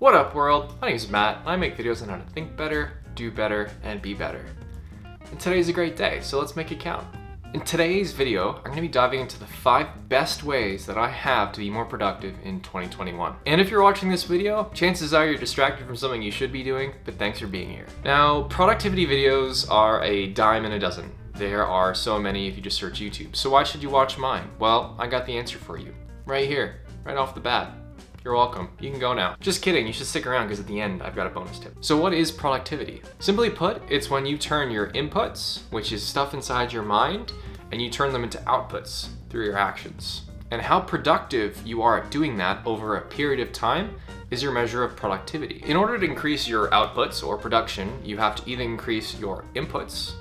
What up world? My name is Matt and I make videos on how to think better, do better, and be better. And today's a great day, so let's make it count. In today's video, I'm going to be diving into the 5 best ways that I have to be more productive in 2021. And if you're watching this video, chances are you're distracted from something you should be doing, but thanks for being here. Now, productivity videos are a dime a dozen. There are so many if you just search YouTube. So why should you watch mine? Well, I got the answer for you. Right here, right off the bat. You're welcome. You can go now. Just kidding, you should stick around because at the end I've got a bonus tip. So what is productivity? Simply put, it's when you turn your inputs, which is stuff inside your mind, and you turn them into outputs through your actions. And how productive you are at doing that over a period of time is your measure of productivity. In order to increase your outputs or production, you have to either increase your inputs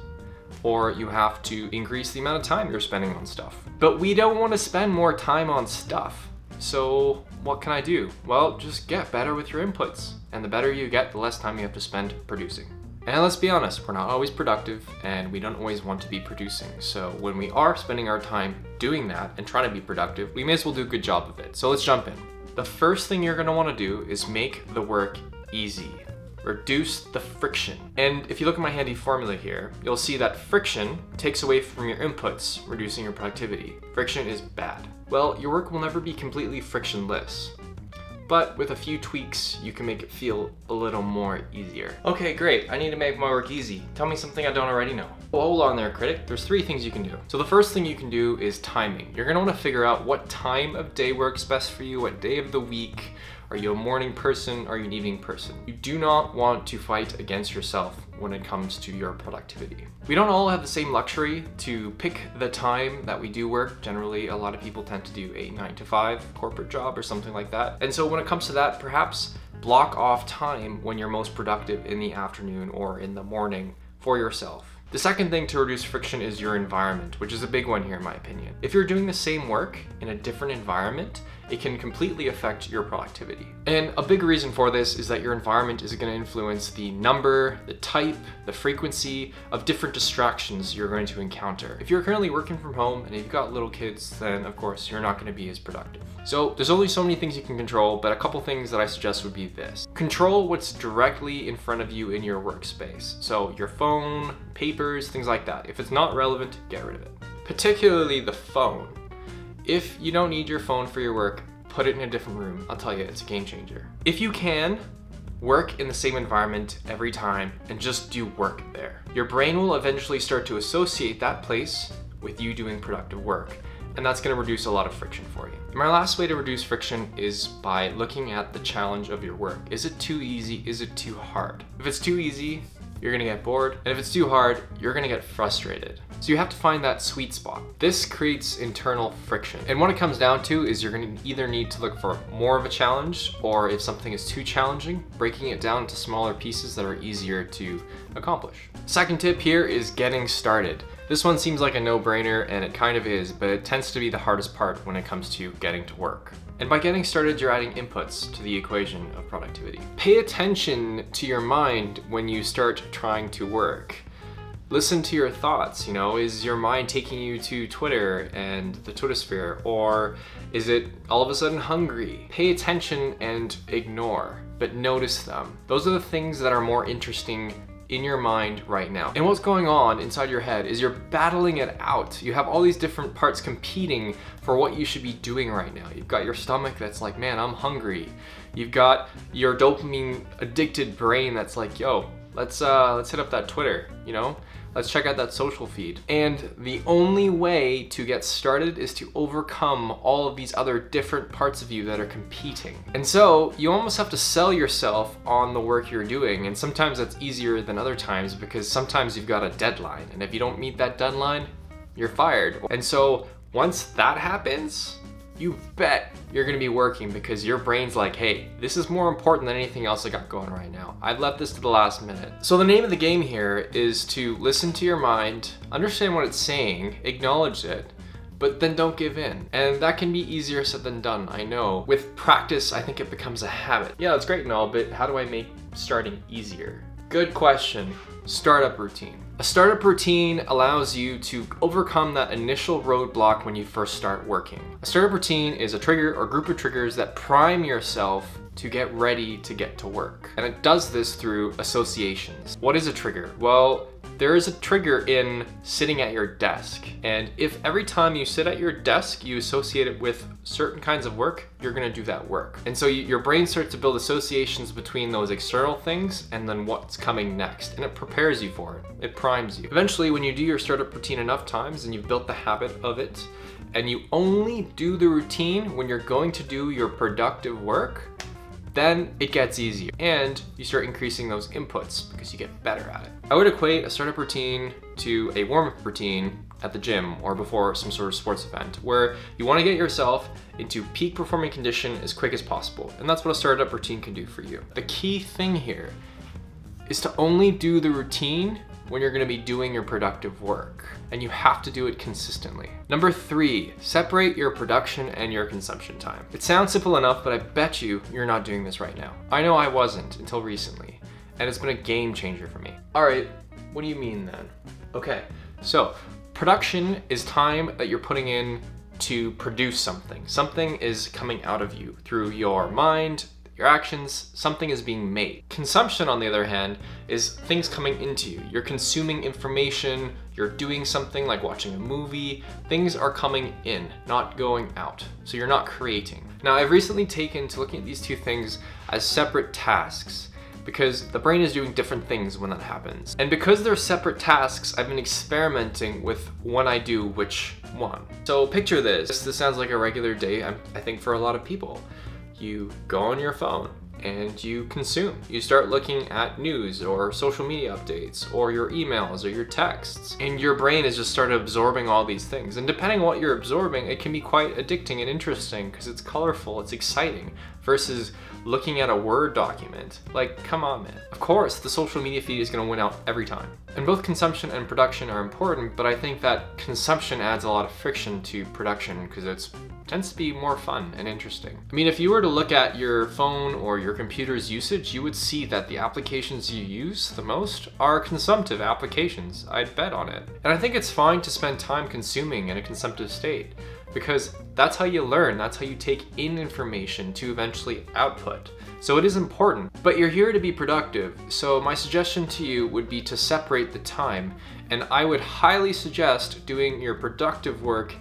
or you have to increase the amount of time you're spending on stuff. But we don't want to spend more time on stuff. So what can I do? Well, just get better with your inputs. And the better you get, the less time you have to spend producing. And let's be honest, we're not always productive and we don't always want to be producing. So when we are spending our time doing that and trying to be productive, we may as well do a good job of it. So let's jump in. The first thing you're gonna wanna do is make the work easy. Reduce the friction. And if you look at my handy formula here, you'll see that friction takes away from your inputs, reducing your productivity. Friction is bad. Well, your work will never be completely frictionless, but with a few tweaks, you can make it feel a little more easier. Okay, great, I need to make my work easy. Tell me something I don't already know. Well, hold on there, critic. There's 3 things you can do. So the first thing you can do is timing. You're gonna wanna figure out what time of day works best for you, what day of the week. Are you a morning person? Are you an evening person? You do not want to fight against yourself when it comes to your productivity. We don't all have the same luxury to pick the time that we do work. Generally, a lot of people tend to do a 9-to-5 corporate job or something like that. And so when it comes to that, perhaps block off time when you're most productive in the afternoon or in the morning for yourself. The second thing to reduce friction is your environment, which is a big one here in my opinion. If you're doing the same work in a different environment, it can completely affect your productivity. And a big reason for this is that your environment is going to influence the number, the type, the frequency of different distractions you're going to encounter. If you're currently working from home and you've got little kids, then of course you're not going to be as productive. So there's only so many things you can control, but a couple things that I suggest would be this. Control what's directly in front of you in your workspace. So your phone, papers, things like that. If it's not relevant, get rid of it. Particularly the phone. If you don't need your phone for your work, put it in a different room. I'll tell you, it's a game changer. If you can, work in the same environment every time and just do work there. Your brain will eventually start to associate that place with you doing productive work, and that's gonna reduce a lot of friction for you. And my last way to reduce friction is by looking at the challenge of your work. Is it too easy? Is it too hard? If it's too easy, you're gonna get bored, and if it's too hard, you're gonna get frustrated. So you have to find that sweet spot. This creates internal friction. And what it comes down to is you're gonna either need to look for more of a challenge, or if something is too challenging, breaking it down into smaller pieces that are easier to accomplish. Second tip here is getting started. This one seems like a no-brainer, and it kind of is, but it tends to be the hardest part when it comes to getting to work. And by getting started, you're adding inputs to the equation of productivity. Pay attention to your mind when you start trying to work. Listen to your thoughts, you know, is your mind taking you to Twitter and the Twitter sphere, or is it all of a sudden hungry? Pay attention and ignore, but notice them. Those are the things that are more interesting in your mind right now. And what's going on inside your head is you're battling it out. You have all these different parts competing for what you should be doing right now. You've got your stomach that's like, man, I'm hungry. You've got your dopamine addicted brain that's like, yo, let's hit up that Twitter, you know? Let's check out that social feed. And the only way to get started is to overcome all of these other different parts of you that are competing. And so you almost have to sell yourself on the work you're doing. And sometimes that's easier than other times because sometimes you've got a deadline. And if you don't meet that deadline, you're fired. And so once that happens, you bet you're gonna be working because your brain's like, hey, this is more important than anything else I got going right now. I've left this to the last minute. So the name of the game here is to listen to your mind, understand what it's saying, acknowledge it, but then don't give in. And that can be easier said than done, I know. With practice, I think it becomes a habit. Yeah, that's great and all, but how do I make starting easier? Good question. Startup routine. A startup routine allows you to overcome that initial roadblock when you first start working. A startup routine is a trigger or group of triggers that prime yourself to get ready to get to work. And it does this through associations. What is a trigger? Well, there is a trigger in sitting at your desk. And if every time you sit at your desk, you associate it with certain kinds of work, you're gonna do that work. And so your brain starts to build associations between those external things and then what's coming next. And it prepares you for it. It primes you. Eventually, when you do your startup routine enough times and you've built the habit of it, and you only do the routine when you're going to do your productive work, then it gets easier and you start increasing those inputs because you get better at it. I would equate a startup routine to a warm-up routine at the gym or before some sort of sports event where you want to get yourself into peak performing condition as quick as possible. And that's what a startup routine can do for you. The key thing here is to only do the routine when you're going to be doing your productive work, and you have to do it consistently. Number 3, separate your production and your consumption time. It sounds simple enough, but I bet you're not doing this right now. I know I wasn't until recently, and it's been a game changer for me. All right, what do you mean then? Okay, so production is time that you're putting in to produce something. Something is coming out of you through your mind, your actions, something is being made. Consumption, on the other hand, is things coming into you. You're consuming information, you're doing something like watching a movie, things are coming in, not going out. So you're not creating. Now, I've recently taken to looking at these two things as separate tasks because the brain is doing different things when that happens. And because they're separate tasks, I've been experimenting with when I do which one. So picture this. This sounds like a regular day, I think, for a lot of people. You go on your phone and you consume. You start looking at news or social media updates or your emails or your texts. And your brain has just started absorbing all these things. And depending on what you're absorbing, it can be quite addicting and interesting because it's colorful, it's exciting, versus looking at a Word document. Like, come on, man. Of course, the social media feed is gonna win out every time. And both consumption and production are important, but I think that consumption adds a lot of friction to production because it tends to be more fun and interesting. I mean, if you were to look at your phone or your computer's usage, you would see that the applications you use the most are consumptive applications. I'd bet on it. And I think it's fine to spend time consuming in a consumptive state because that's how you learn, that's how you take in information to eventually output. So it is important, but you're here to be productive. So my suggestion to you would be to separate the time, and I would highly suggest doing your productive work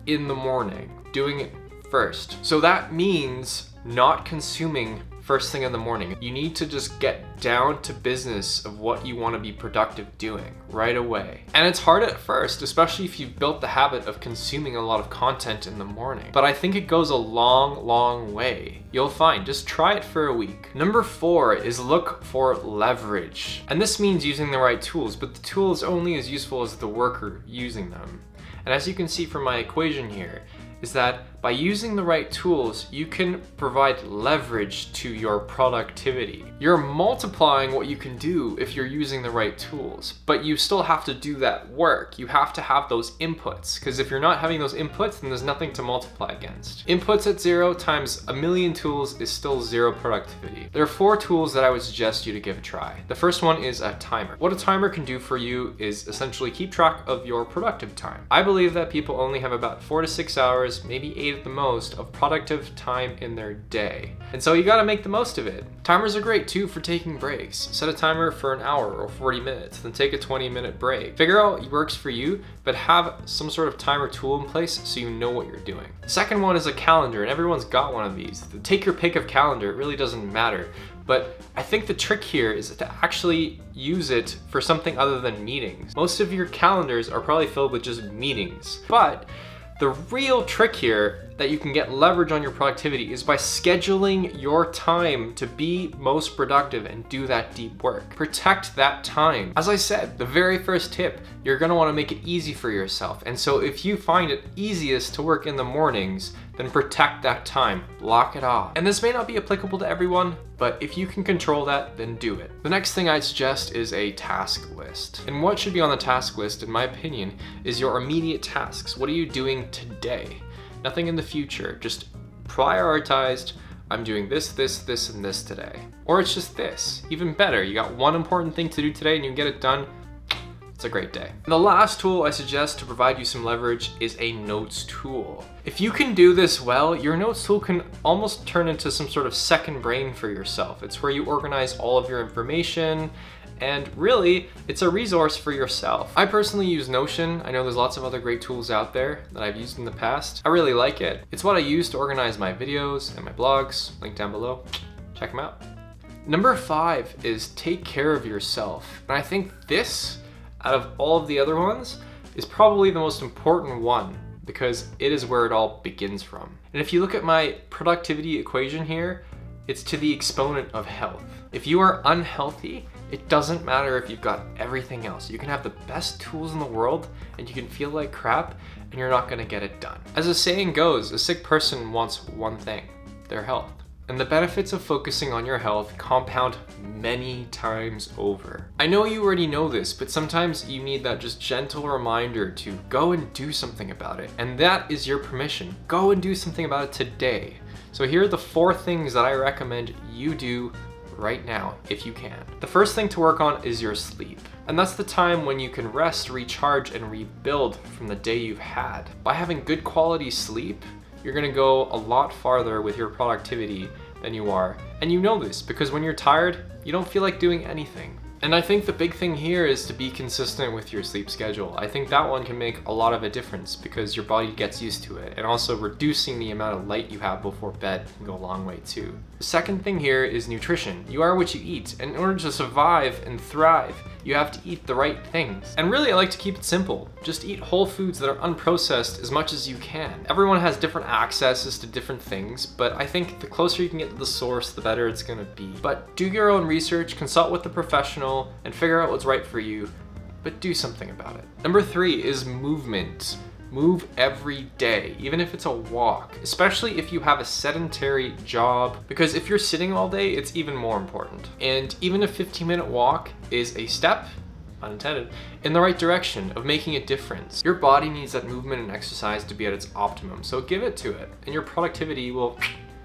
in the morning, doing it first. So that means not consuming first thing in the morning. You need to just get down to business of what you want to be productive doing right away. And it's hard at first, especially if you've built the habit of consuming a lot of content in the morning. But I think it goes a long, long way. You'll find, just try it for a week. Number 4 is look for leverage. And this means using the right tools, but the tool is only as useful as the worker using them. And as you can see from my equation here, is that by using the right tools, you can provide leverage to your productivity. You're multiplying what you can do if you're using the right tools, but you still have to do that work. You have to have those inputs, because if you're not having those inputs, then there's nothing to multiply against. Inputs at 0 times a million tools is still 0 productivity. There are 4 tools that I would suggest you to give a try. The first one is a timer. What a timer can do for you is essentially keep track of your productive time. I believe that people only have about 4 to 6 hours, maybe 8 at the most, of productive time in their day. And so you gotta make the most of it. Timers are great too for taking breaks. Set a timer for an hour or 40 minutes, then take a 20-minute break. Figure out what works for you, but have some sort of timer tool in place so you know what you're doing. The second one is a calendar, and everyone's got one of these. Take your pick of calendar, it really doesn't matter. But I think the trick here is to actually use it for something other than meetings. Most of your calendars are probably filled with just meetings, but the real trick here that you can get leverage on your productivity is by scheduling your time to be most productive and do that deep work. Protect that time. As I said, the very first tip, you're gonna wanna make it easy for yourself. And so if you find it easiest to work in the mornings, then protect that time, block it off. And this may not be applicable to everyone, but if you can control that, then do it. The next thing I'd suggest is a task list. And what should be on the task list, in my opinion, is your immediate tasks. What are you doing today? Nothing in the future, just prioritized I'm doing this, this, this, and this today. Or it's just this. Even better, you got one important thing to do today and you get it done. It's a great day. And the last tool I suggest to provide you some leverage is a notes tool. If you can do this well, your notes tool can almost turn into some sort of second brain for yourself. It's where you organize all of your information, and really, it's a resource for yourself. I personally use Notion. I know there's lots of other great tools out there that I've used in the past. I really like it. It's what I use to organize my videos and my blogs. Link down below. Check them out. Number 5 is take care of yourself. And I think this, out of all of the other ones, is probably the most important one because it is where it all begins from. And if you look at my productivity equation here, it's to the exponent of health. If you are unhealthy, it doesn't matter if you've got everything else. You can have the best tools in the world and you can feel like crap and you're not gonna get it done. As the saying goes, a sick person wants one thing, their health. And the benefits of focusing on your health compound many times over. I know you already know this, but sometimes you need that just gentle reminder to go and do something about it. And that is your permission. Go and do something about it today. So here are the 4 things that I recommend you do right now, if you can. The first thing to work on is your sleep. And that's the time when you can rest, recharge, and rebuild from the day you've had. By having good quality sleep, you're gonna go a lot farther with your productivity than you are. And you know this because when you're tired, you don't feel like doing anything. And I think the big thing here is to be consistent with your sleep schedule. I think that one can make a lot of a difference because your body gets used to it, and also reducing the amount of light you have before bed can go a long way too. The second thing here is nutrition. You are what you eat, and in order to survive and thrive, you have to eat the right things. And really, I like to keep it simple. Just eat whole foods that are unprocessed as much as you can. Everyone has different accesses to different things, but I think the closer you can get to the source, the better it's gonna be. But do your own research, consult with a professional, and figure out what's right for you, but do something about it. Number 3 is movement. Move every day, even if it's a walk, especially if you have a sedentary job, because if you're sitting all day, it's even more important. And even a 15-minute walk is a step, unintended, in the right direction of making a difference. Your body needs that movement and exercise to be at its optimum, so give it to it, and your productivity will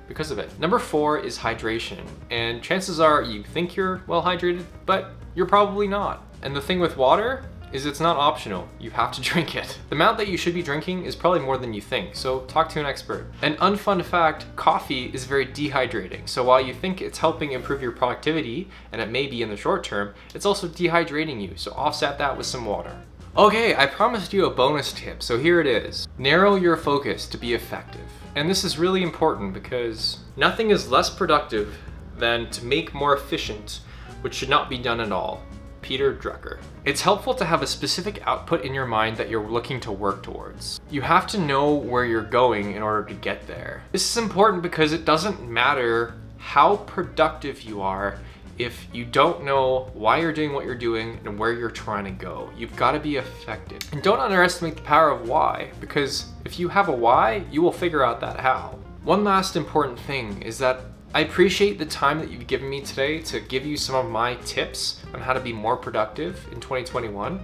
because of it. Number 4 is hydration, and chances are you think you're well hydrated, but you're probably not. And the thing with water is it's not optional. You have to drink it. The amount that you should be drinking is probably more than you think, so talk to an expert. An unfun fact, coffee is very dehydrating. So while you think it's helping improve your productivity, and it may be in the short term, it's also dehydrating you, so offset that with some water. Okay, I promised you a bonus tip, so here it is. Narrow your focus to be effective. And this is really important because nothing is less productive than to make more efficient, which should not be done at all. Peter Drucker. It's helpful to have a specific output in your mind that you're looking to work towards. You have to know where you're going in order to get there. This is important because it doesn't matter how productive you are if you don't know why you're doing what you're doing and where you're trying to go. You've got to be effective. And don't underestimate the power of why, because if you have a why, you will figure out that how. One last important thing is that I appreciate the time that you've given me today to give you some of my tips on how to be more productive in 2021.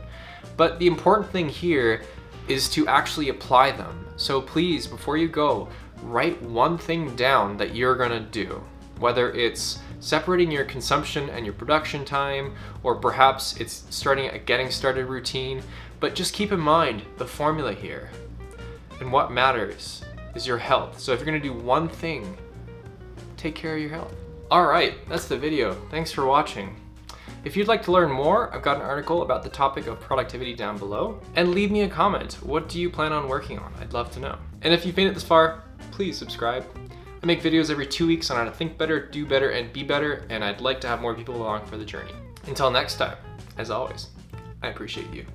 But the important thing here is to actually apply them. So please, before you go, write one thing down that you're gonna do. Whether it's separating your consumption and your production time, or perhaps it's starting a getting started routine, but just keep in mind the formula here. And what matters is your health. So if you're gonna do one thing, take care of your health. All right, that's the video. Thanks for watching. If you'd like to learn more, I've got an article about the topic of productivity down below. And leave me a comment. What do you plan on working on? I'd love to know. And if you've made it this far, please subscribe. I make videos every 2 weeks on how to think better, do better, and be better, and I'd like to have more people along for the journey. Until next time, as always, I appreciate you.